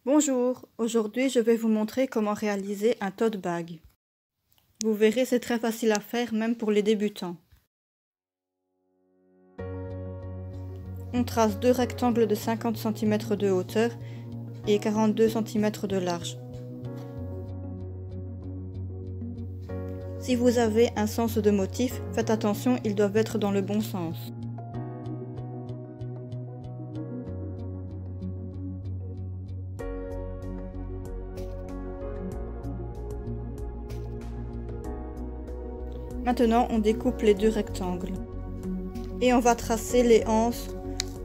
Bonjour, aujourd'hui je vais vous montrer comment réaliser un tote bag. Vous verrez, c'est très facile à faire même pour les débutants. On trace deux rectangles de 50 cm de hauteur et 42 cm de large. Si vous avez un sens de motif, faites attention, ils doivent être dans le bon sens. Maintenant, on découpe les deux rectangles. Et on va tracer les anses.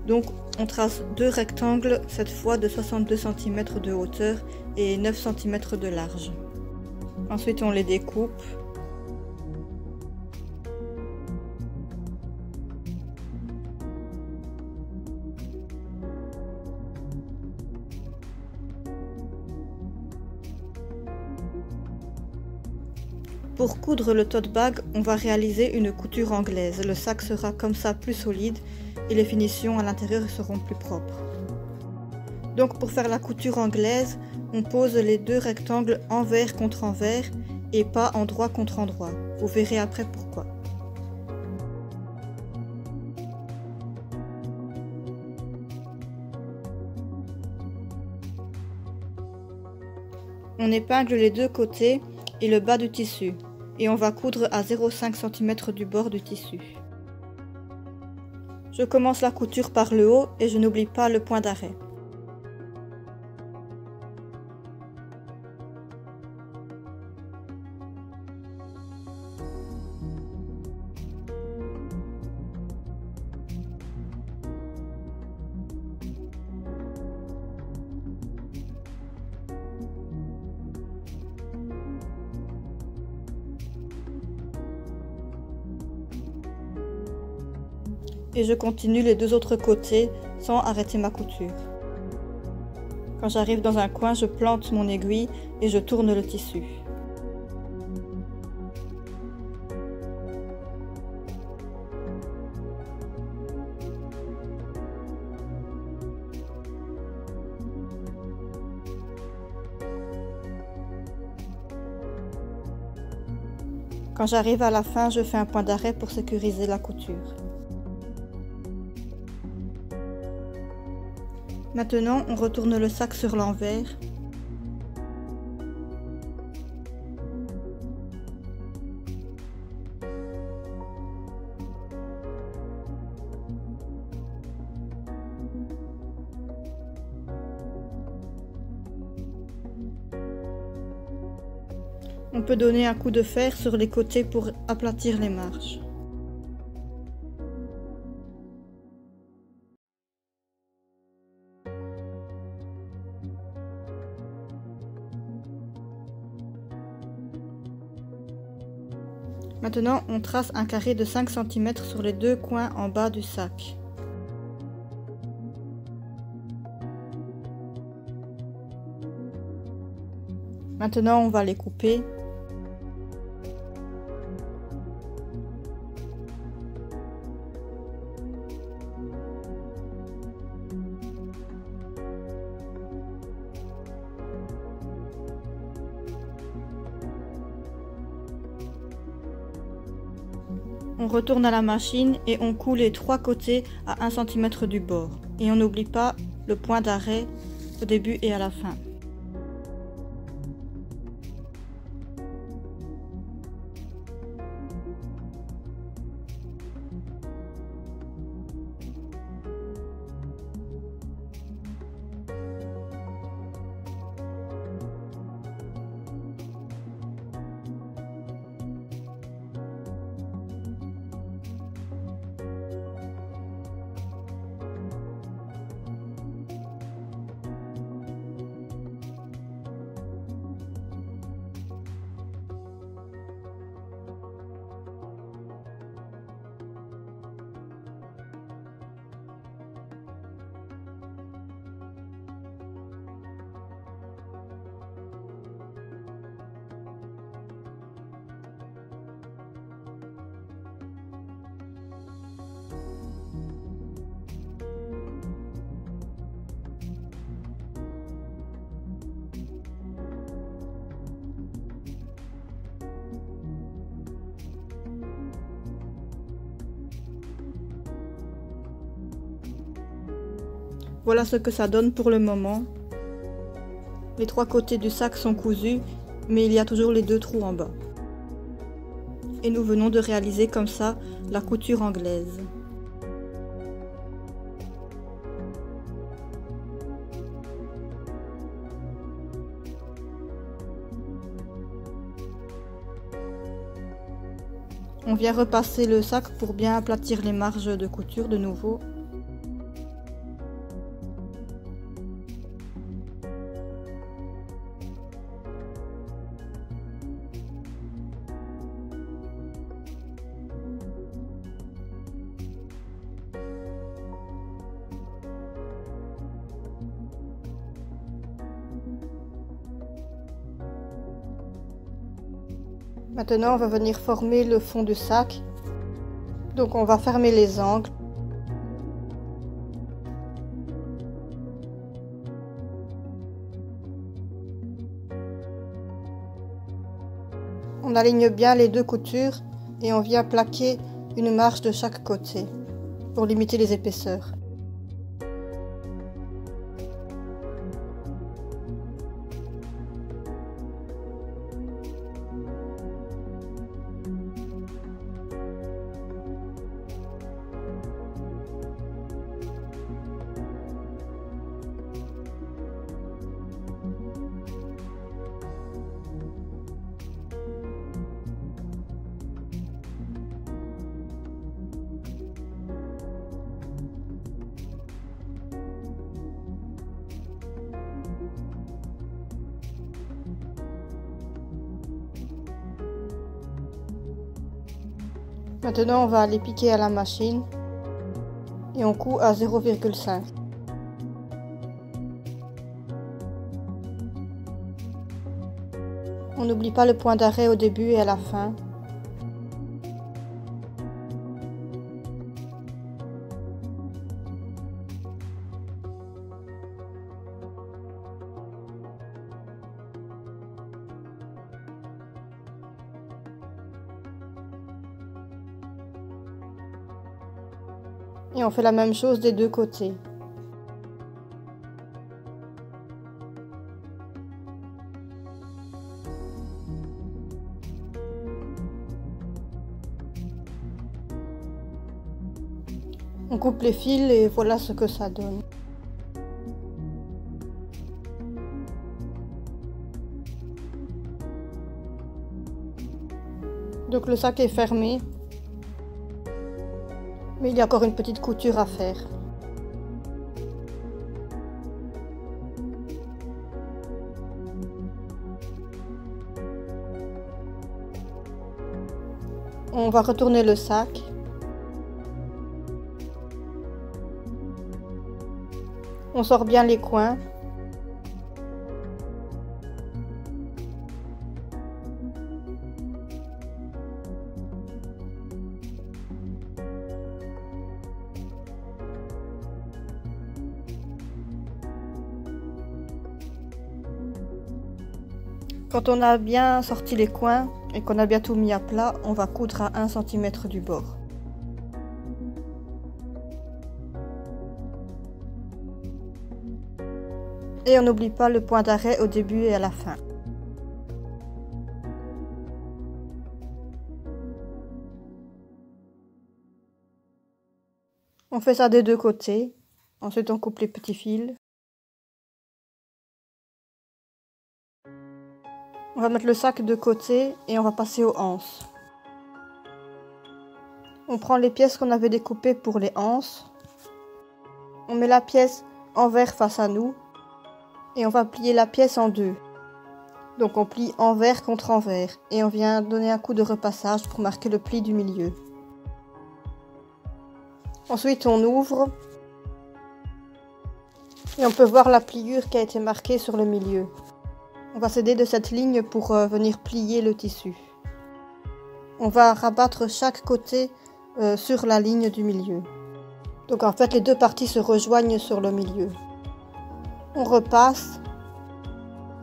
Donc, on trace deux rectangles, cette fois de 62 cm de hauteur et 9 cm de large. Ensuite, on les découpe. Pour coudre le tote bag, on va réaliser une couture anglaise. Le sac sera comme ça plus solide et les finitions à l'intérieur seront plus propres. Donc pour faire la couture anglaise, on pose les deux rectangles envers contre envers et pas endroit contre endroit. Vous verrez après pourquoi. On épingle les deux côtés et le bas du tissu. Et on va coudre à 0,5 cm du bord du tissu. Je commence la couture par le haut et je n'oublie pas le point d'arrêt. Et je continue les deux autres côtés sans arrêter ma couture. Quand j'arrive dans un coin, je plante mon aiguille et je tourne le tissu. Quand j'arrive à la fin, je fais un point d'arrêt pour sécuriser la couture. Maintenant, on retourne le sac sur l'envers. On peut donner un coup de fer sur les côtés pour aplatir les marges. Maintenant, on trace un carré de 5 cm sur les deux coins en bas du sac. Maintenant, on va les couper. On retourne à la machine et on coud les trois côtés à 1 cm du bord. Et on n'oublie pas le point d'arrêt au début et à la fin. Voilà ce que ça donne pour le moment. Les 3 côtés du sac sont cousus, mais il y a toujours les 2 trous en bas. Et nous venons de réaliser comme ça la couture anglaise. On vient repasser le sac pour bien aplatir les marges de couture de nouveau. Maintenant, on va venir former le fond du sac. Donc on va fermer les angles. On aligne bien les 2 coutures et on vient plaquer une marge de chaque côté pour limiter les épaisseurs. Maintenant, on va aller piquer à la machine et on coud à 0,5. On n'oublie pas le point d'arrêt au début et à la fin. Et on fait la même chose des 2 côtés. On coupe les fils et voilà ce que ça donne. Donc le sac est fermé. Mais il y a encore une petite couture à faire. On va retourner le sac. On sort bien les coins. Quand on a bien sorti les coins et qu'on a bien tout mis à plat, on va coudre à 1 cm du bord. Et on n'oublie pas le point d'arrêt au début et à la fin. On fait ça des 2 côtés. Ensuite on coupe les petits fils. On va mettre le sac de côté et on va passer aux anses. On prend les pièces qu'on avait découpées pour les anses. On met la pièce envers face à nous. Et on va plier la pièce en 2. Donc on plie envers contre envers. Et on vient donner un coup de repassage pour marquer le pli du milieu. Ensuite on ouvre. Et on peut voir la pliure qui a été marquée sur le milieu. On va s'aider de cette ligne pour venir plier le tissu. On va rabattre chaque côté sur la ligne du milieu. Donc en fait les 2 parties se rejoignent sur le milieu. On repasse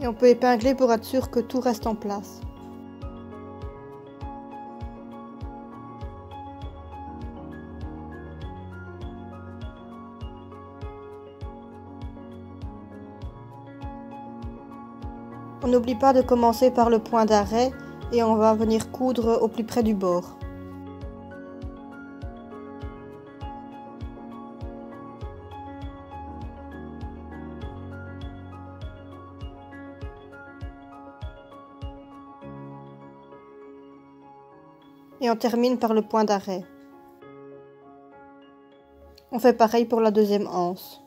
et on peut épingler pour être sûr que tout reste en place. On n'oublie pas de commencer par le point d'arrêt et on va venir coudre au plus près du bord. Et on termine par le point d'arrêt. On fait pareil pour la deuxième anse.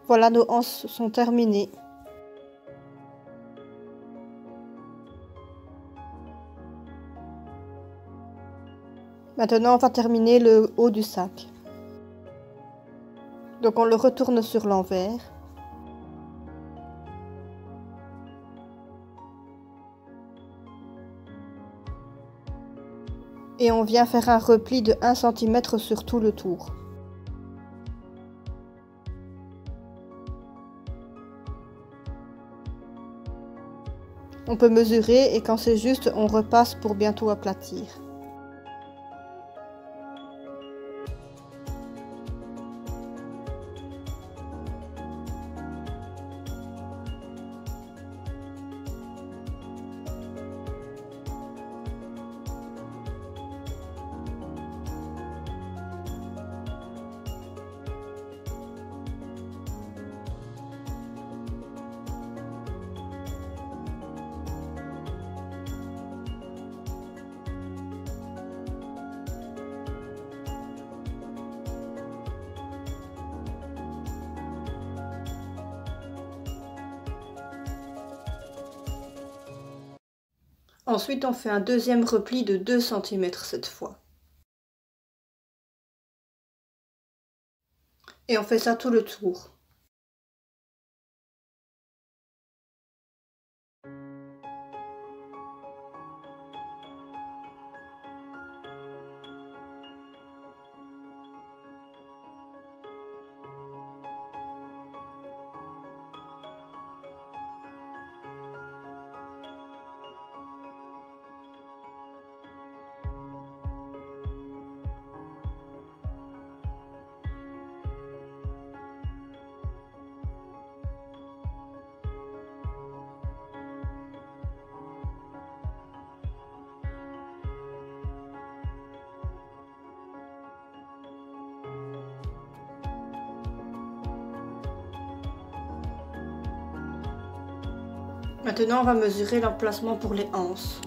Voilà, nos anses sont terminées. Maintenant, on va terminer le haut du sac. Donc on le retourne sur l'envers. Et on vient faire un repli de 1 cm sur tout le tour. On peut mesurer et quand c'est juste, on repasse pour bien tout aplatir. Ensuite, on fait un deuxième repli de 2 cm cette fois. Et on fait ça tout le tour. Maintenant, on va mesurer l'emplacement pour les anses.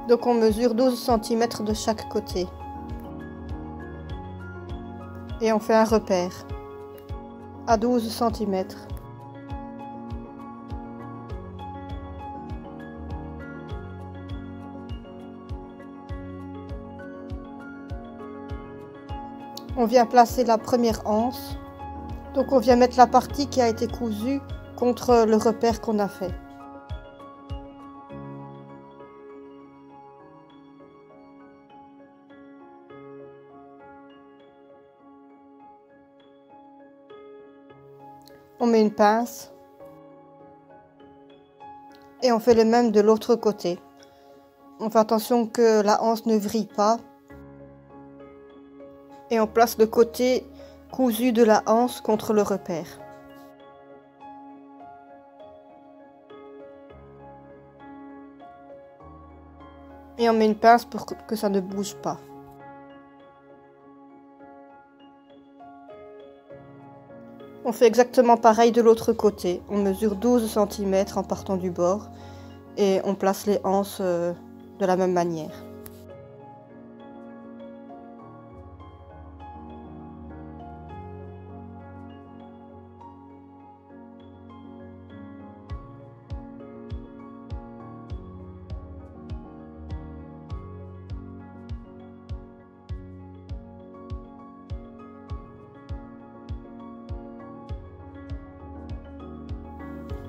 Donc on mesure 12 cm de chaque côté. Et on fait un repère à 12 cm. On vient placer la première anse. Donc on vient mettre la partie qui a été cousue contre le repère qu'on a fait. On met une pince et on fait le même de l'autre côté. On fait attention que la anse ne vrille pas et on place le côté cousu de la anse contre le repère. Et on met une pince pour que ça ne bouge pas. On fait exactement pareil de l'autre côté. On mesure 12 cm en partant du bord et on place les anses de la même manière.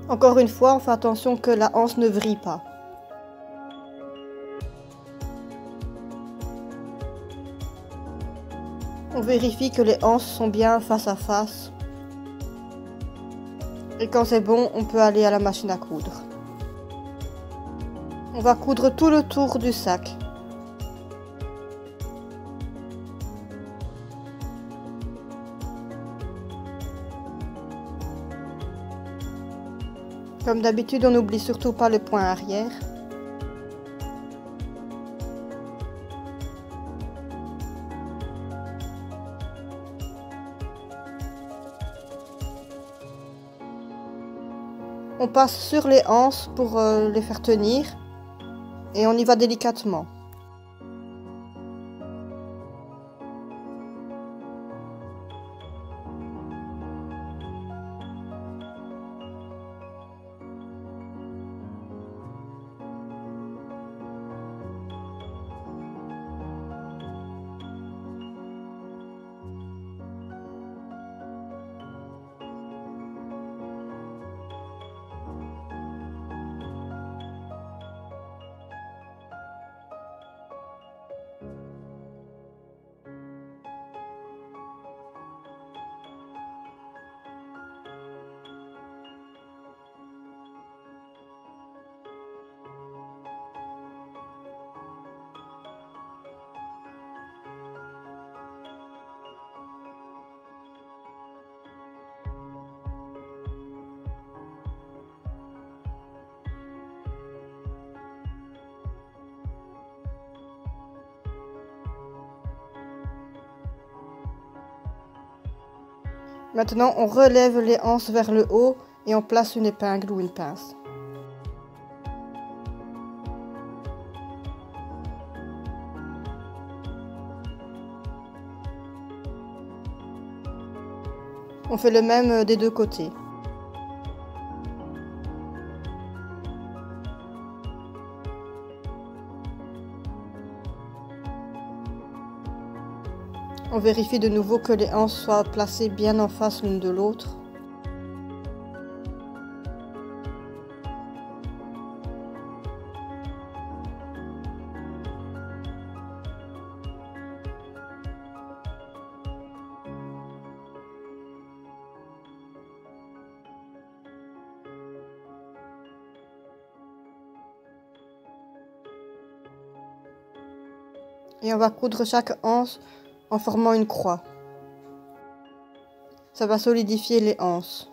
Encore une fois, on fait attention que la anse ne vrille pas. On vérifie que les anses sont bien face à face. Et quand c'est bon, on peut aller à la machine à coudre. On va coudre tout le tour du sac. Comme d'habitude, on n'oublie surtout pas le point arrière. On passe sur les anses pour les faire tenir et on y va délicatement. Maintenant, on relève les anses vers le haut et on place une épingle ou une pince. On fait le même des deux côtés. On vérifie de nouveau que les anses soient placées bien en face l'une de l'autre. Et on va coudre chaque anse en formant une croix. Ça va solidifier les anses.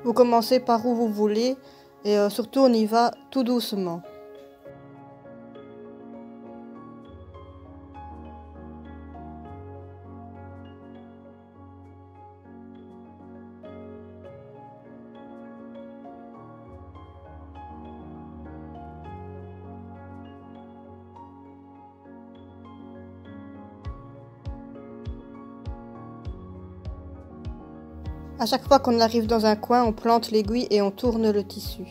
Vous commencez par où vous voulez et surtout on y va tout doucement. À chaque fois qu'on arrive dans un coin, on plante l'aiguille et on tourne le tissu.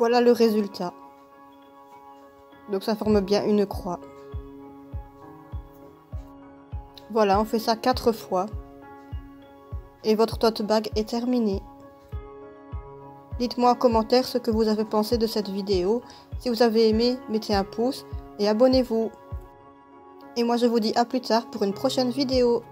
Voilà le résultat. Donc ça forme bien une croix. Voilà, on fait ça 4 fois. Et votre tote bag est terminé. Dites-moi en commentaire ce que vous avez pensé de cette vidéo. Si vous avez aimé, mettez un pouce et abonnez-vous. Et moi je vous dis à plus tard pour une prochaine vidéo.